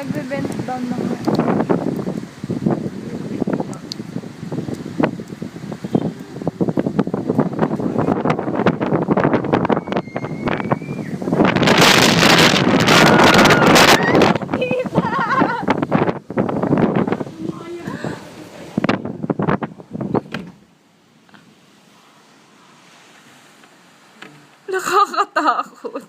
Nagbe-bend down na nga. Nakakatakot.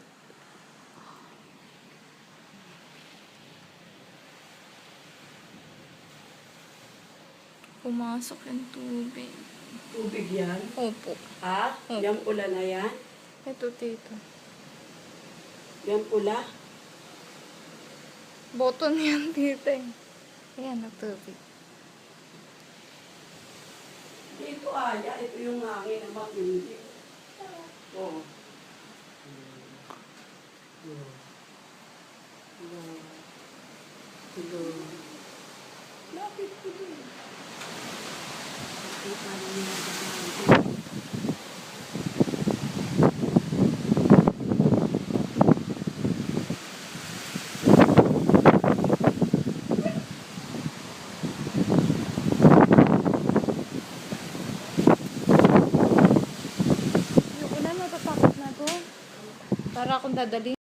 Pumasok yung tubig. Tubig yan? Opo. Ha? Opo. Yung pula na yan? Ito, tito. Yung pula? Button yan, tito. Ayan, ang tubig. Dito aya, ito yung hangin na makindi. Oo. Hello. Lapit ko din. Okay, paano nila gagawin? Yung ulan, matatakot na to. Para akong dadali.